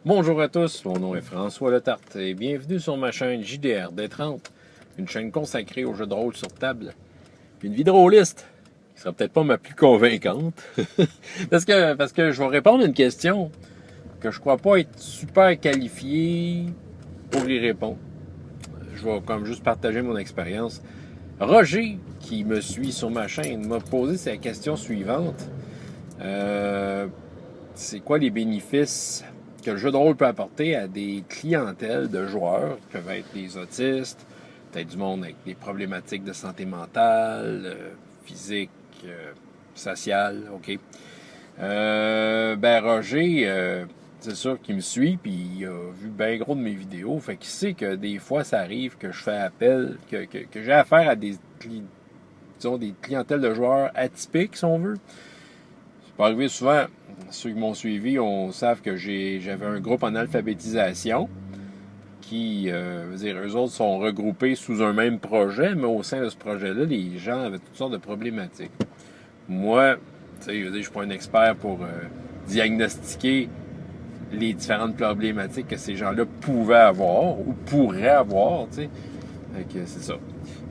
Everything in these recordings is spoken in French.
Bonjour à tous, mon nom est François Letarte et bienvenue sur ma chaîne JDR D30, une chaîne consacrée aux jeux de rôle sur table. Puis une vidéoliste qui sera peut-être pas ma plus convaincante, parce que je vais répondre à une question que je crois pas être super qualifié pour y répondre. Je vais comme juste partager mon expérience. Roger, qui me suit sur ma chaîne, m'a posé cette question suivante. C'est quoi les bénéfices que le jeu de rôle peut apporter à des clientèles de joueurs, qui peuvent être des autistes, peut-être du monde avec des problématiques de santé mentale, physique, sociale, OK. Roger, c'est sûr qu'il me suit, puis il a vu bien gros de mes vidéos, fait qu'il sait que des fois, ça arrive que je fais appel, que j'ai affaire à des clientèles de joueurs atypiques, si on veut. Ça peut arriver souvent. Ceux qui m'ont suivi, on savent que j'avais un groupe en alphabétisation qui, eux autres sont regroupés sous un même projet, mais au sein de ce projet-là, les gens avaient toutes sortes de problématiques. Moi, je ne suis pas un expert pour diagnostiquer les différentes problématiques que ces gens-là pouvaient avoir ou pourraient avoir, tu sais. C'est ça.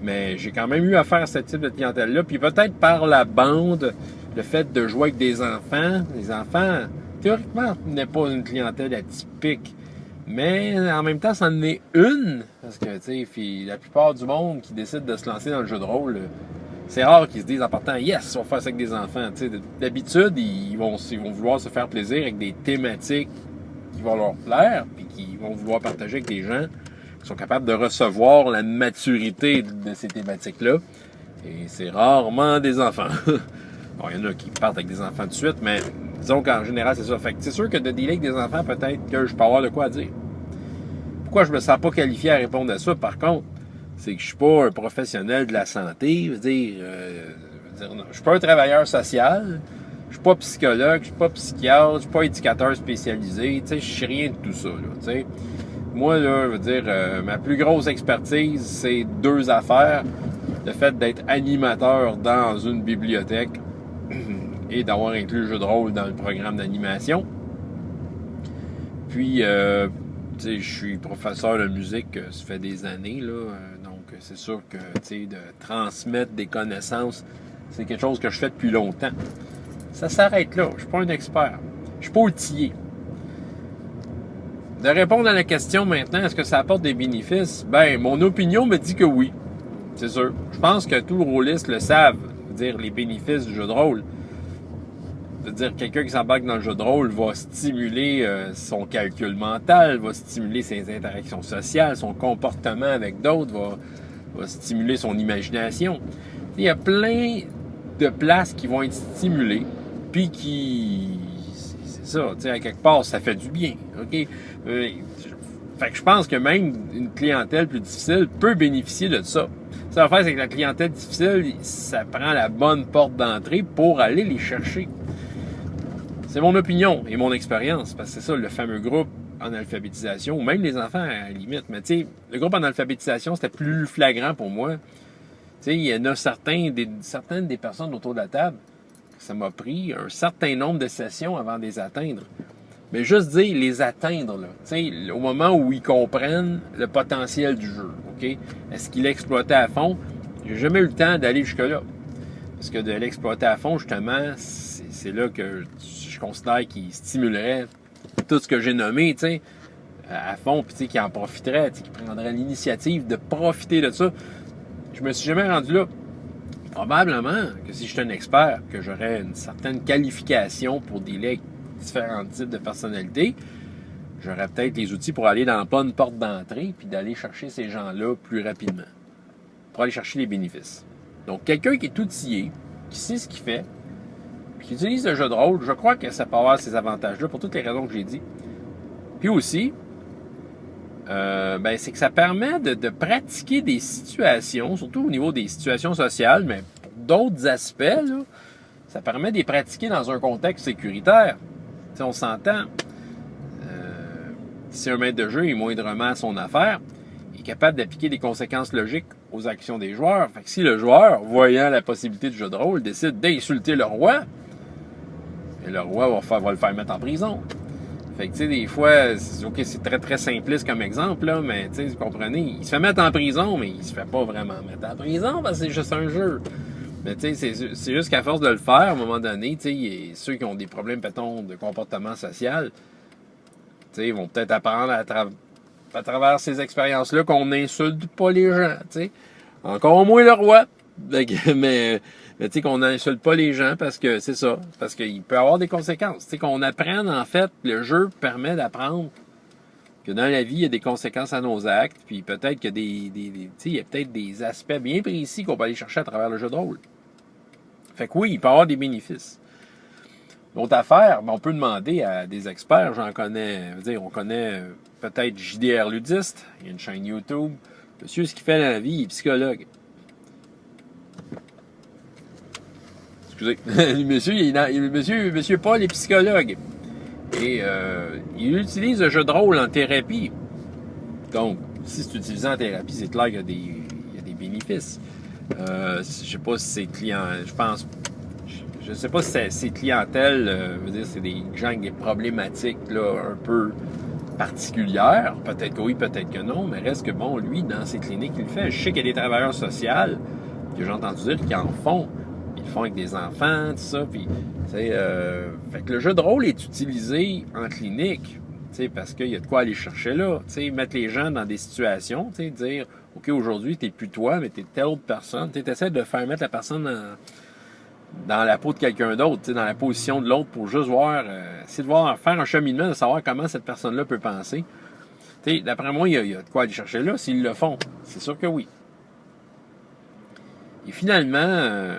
Mais j'ai quand même eu affaire à ce type de clientèle-là, puis peut-être par la bande, le fait de jouer avec des enfants, les enfants, théoriquement, n'est pas une clientèle atypique. Mais en même temps, c'en est une. Parce que, tu sais, la plupart du monde qui décide de se lancer dans le jeu de rôle, c'est rare qu'ils se disent en partant, yes, on va faire ça avec des enfants. Tu sais, d'habitude, ils vont vouloir se faire plaisir avec des thématiques qui vont leur plaire, puis qui vont vouloir partager avec des gens qui sont capables de recevoir la maturité de ces thématiques-là. Et c'est rarement des enfants. Bon, il y en a qui partent avec des enfants tout de suite, mais disons qu'en général, c'est ça. Fait que c'est sûr que de dealer avec des enfants, peut-être que je peux avoir de quoi dire. Pourquoi je me sens pas qualifié à répondre à ça, par contre, c'est que je suis pas un professionnel de la santé. Je veux dire, non, je suis pas un travailleur social, je suis pas psychologue, je suis pas psychiatre, je suis pas éducateur spécialisé, tu sais, je sais rien de tout ça, là, tu sais. Moi, là, je veux dire, ma plus grosse expertise, c'est deux affaires. Le fait d'être animateur dans une bibliothèque et d'avoir inclus le jeu de rôle dans le programme d'animation. Puis, tu sais, je suis professeur de musique, ça fait des années, là. Donc, c'est sûr que, tu sais, de transmettre des connaissances, c'est quelque chose que je fais depuis longtemps. Ça s'arrête là. Je suis pas un expert. Je suis pas outillé. De répondre à la question maintenant, est-ce que ça apporte des bénéfices? Ben, mon opinion me dit que oui. C'est sûr. Je pense que tous les rôlistes le savent. Dire les bénéfices du jeu de rôle. Dire quelqu'un qui s'embarque dans le jeu de rôle va stimuler son calcul mental, va stimuler ses interactions sociales, son comportement avec d'autres, va stimuler son imagination. Il y a plein de places qui vont être stimulées, puis qui... C'est ça, tu sais, à quelque part, ça fait du bien, OK? Fait que je pense que même une clientèle plus difficile peut bénéficier de ça. Ça va faire, c'est que la clientèle difficile, ça prend la bonne porte d'entrée pour aller les chercher. C'est mon opinion et mon expérience, parce que c'est ça, le fameux groupe en alphabétisation, ou même les enfants à la limite. Mais tu sais, le groupe en alphabétisation, c'était plus flagrant pour moi. Tu sais, il y en a certaines des personnes autour de la table, ça m'a pris un certain nombre de sessions avant de les atteindre. Mais juste dire les atteindre, là, tu sais, au moment où ils comprennent le potentiel du jeu, OK? Est-ce qu'ils l'exploitaient à fond? J'ai jamais eu le temps d'aller jusque-là. Parce que de l'exploiter à fond, justement, c'est là que je considère qu'il stimulerait tout ce que j'ai nommé, tu sais, à fond, puis tu sais, qu'il en profiterait, tu sais, qu'il prendrait l'initiative de profiter de ça. Je me suis jamais rendu là. Probablement que si j'étais un expert, que j'aurais une certaine qualification pour dealer avec différents types de personnalités, j'aurais peut-être les outils pour aller dans la bonne porte d'entrée puis d'aller chercher ces gens-là plus rapidement. Pour aller chercher les bénéfices. Donc, quelqu'un qui est outillé, qui sait ce qu'il fait, puis qui utilise le jeu de rôle, je crois que ça peut avoir ces avantages-là pour toutes les raisons que j'ai dit. Puis aussi, c'est que ça permet de pratiquer des situations, surtout au niveau des situations sociales, mais pour d'autres aspects, là, ça permet de les pratiquer dans un contexte sécuritaire. T'sais, on s'entend, si un maître de jeu est moindrement à son affaire, il est capable d'appliquer des conséquences logiques aux actions des joueurs. Fait que si le joueur, voyant la possibilité du jeu de rôle, décide d'insulter le roi, et le roi va le faire mettre en prison. Fait que, tu sais, des fois, OK, c'est très, très simpliste comme exemple, là, mais, tu sais, vous comprenez, il se fait mettre en prison, mais il se fait pas vraiment mettre en prison parce que c'est juste un jeu. Mais, tu sais, c'est juste qu'à force de le faire, à un moment donné, tu sais, ceux qui ont des problèmes, mettons, de comportement social, tu sais, ils vont peut-être apprendre à travers ces expériences-là qu'on n'insulte pas les gens, tu sais. Encore moins le roi. Mais tu sais, qu'on n'insulte pas les gens parce que c'est ça. Parce qu'il peut y avoir des conséquences. Tu sais, qu'on apprenne, en fait, le jeu permet d'apprendre que dans la vie, il y a des conséquences à nos actes. Puis peut-être qu'il y a tu sais, il y a peut-être des aspects bien précis qu'on peut aller chercher à travers le jeu de rôle. Fait que oui, il peut y avoir des bénéfices. L'autre affaire, on peut demander à des experts. J'en connais, on connaît peut-être JDR Ludiste. Il y a une chaîne YouTube. Monsieur, ce qu'il fait dans la vie, il est psychologue. Excusez. Monsieur Paul est psychologue. Et il utilise le jeu de rôle en thérapie. Donc, si c'est utilisé en thérapie, c'est clair qu'il y a des bénéfices. Je sais pas si c'est client. Je sais pas si c'est clientèle. C'est des gens avec des problématiques là, un peu particulières. Peut-être que oui, peut-être que non. Mais reste que bon, lui, dans ses cliniques, il le fait. Je sais qu'il y a des travailleurs sociaux que j'ai entendu dire qui en font. Ils le font avec des enfants, tout ça. Puis, fait que le jeu de rôle est utilisé en clinique, parce qu'il y a de quoi aller chercher là. Mettre les gens dans des situations, dire, OK, aujourd'hui, t'es plus toi, mais t'es telle autre personne. Tu essaies de faire mettre la personne dans la peau de quelqu'un d'autre, dans la position de l'autre pour juste voir, essayer de voir, faire un cheminement, de savoir comment cette personne-là peut penser. D'après moi, il y a de quoi aller chercher là s'ils le font. C'est sûr que oui. Et finalement,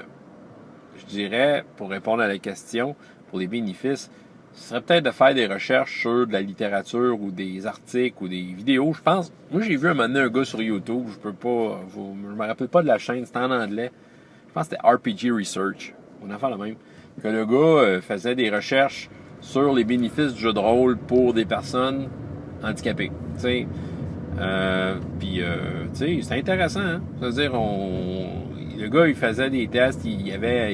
je dirais, pour répondre à la question, pour les bénéfices, ce serait peut-être de faire des recherches sur de la littérature ou des articles ou des vidéos. Je pense, moi j'ai vu un moment donné un gars sur YouTube, je me rappelle pas de la chaîne, c'était en anglais. Je pense que c'était RPG Research, on en fait le même. Que le gars faisait des recherches sur les bénéfices du jeu de rôle pour des personnes handicapées. Puis, c'est intéressant, hein? C'est-à-dire, le gars, il faisait des tests, il avait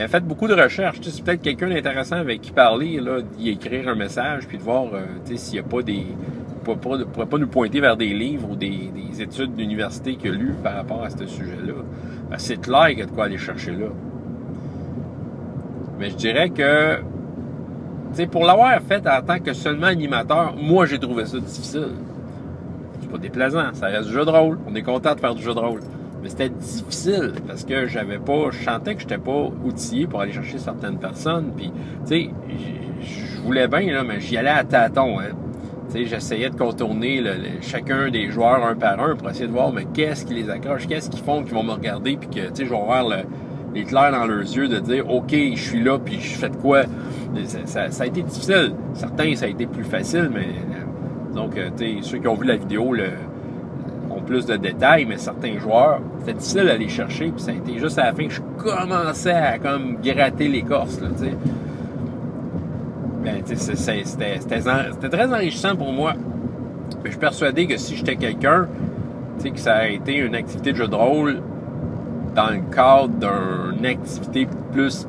fait beaucoup de recherches. C'est peut-être quelqu'un d'intéressant avec qui parler, là, d'y écrire un message, puis de voir s'il n'y a pas des. Il ne pourrait pas nous pointer vers des livres ou des études d'université qu'il a lues par rapport à ce sujet-là. Ben, c'est clair qu'il y a de quoi aller chercher là. Mais je dirais que, pour l'avoir fait en tant que seulement animateur, moi, j'ai trouvé ça difficile. C'est pas déplaisant, ça reste du jeu de rôle. On est content de faire du jeu de rôle. Mais c'était difficile parce que je sentais que j'étais pas outillé pour aller chercher certaines personnes. Puis, je voulais bien, là, mais j'y allais à tâtons, hein. J'essayais de contourner chacun des joueurs un par un pour essayer de voir, mais qu'est-ce qui les accroche, qu'est-ce qu'ils font qu'ils vont me regarder, puis que, je vais avoir l'éclair dans leurs yeux de dire, OK, je suis là, puis je fais de quoi. Ça a été difficile. Certains, ça a été plus facile, mais donc, ceux qui ont vu la vidéo ont plus de détails, mais certains joueurs, c'était difficile à les chercher, puis ça a été juste à la fin que je commençais à comme gratter l'écorce, là, tu sais. Ben, c'était très enrichissant pour moi. Mais je suis persuadé que si j'étais quelqu'un, que ça a été une activité de jeu de rôle dans le cadre d'une activité plus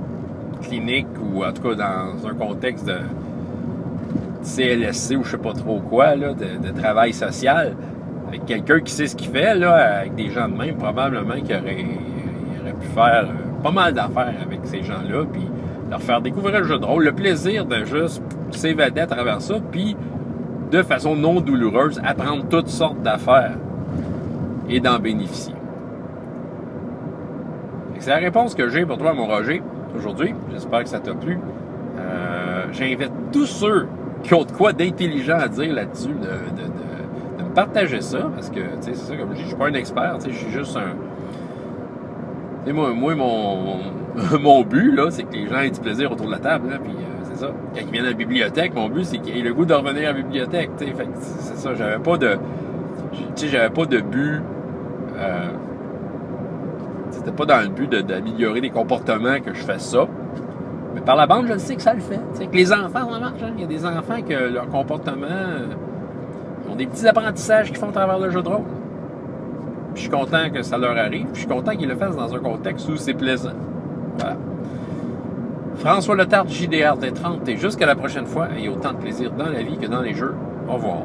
clinique ou en tout cas dans un contexte de CLSC ou je sais pas trop quoi, là, de travail social, avec quelqu'un qui sait ce qu'il fait, là, avec des gens de même, probablement qu'il aurait pu faire pas mal d'affaires avec ces gens-là, puis leur faire découvrir le jeu de rôle, le plaisir de juste s'évader à travers ça, puis de façon non douloureuse, apprendre toutes sortes d'affaires et d'en bénéficier. C'est la réponse que j'ai pour toi, mon Roger, aujourd'hui. J'espère que ça t'a plu. J'invite tous ceux qui ont de quoi d'intelligent à dire là-dessus de me partager ça, parce que, c'est ça, comme je dis, je suis pas un expert, je suis juste un... Moi, mon but, là, c'est que les gens aient du plaisir autour de la table, là, puis c'est ça. Quand ils viennent à la bibliothèque, mon but, c'est qu'ils aient le goût de revenir à la bibliothèque, fait que c'est ça, j'avais pas de but, c'était pas dans le but d'améliorer des comportements que je fasse ça, mais par la bande, je le sais que ça le fait, que les enfants, ça marche, hein? Il y a des enfants que leur comportement, ont des petits apprentissages qu'ils font à travers le jeu de rôle. Puis je suis content que ça leur arrive. Puis je suis content qu'ils le fassent dans un contexte où c'est plaisant. Voilà. François Letarte, JDR des 30, et jusqu'à la prochaine fois, ayez autant de plaisir dans la vie que dans les jeux. Au revoir.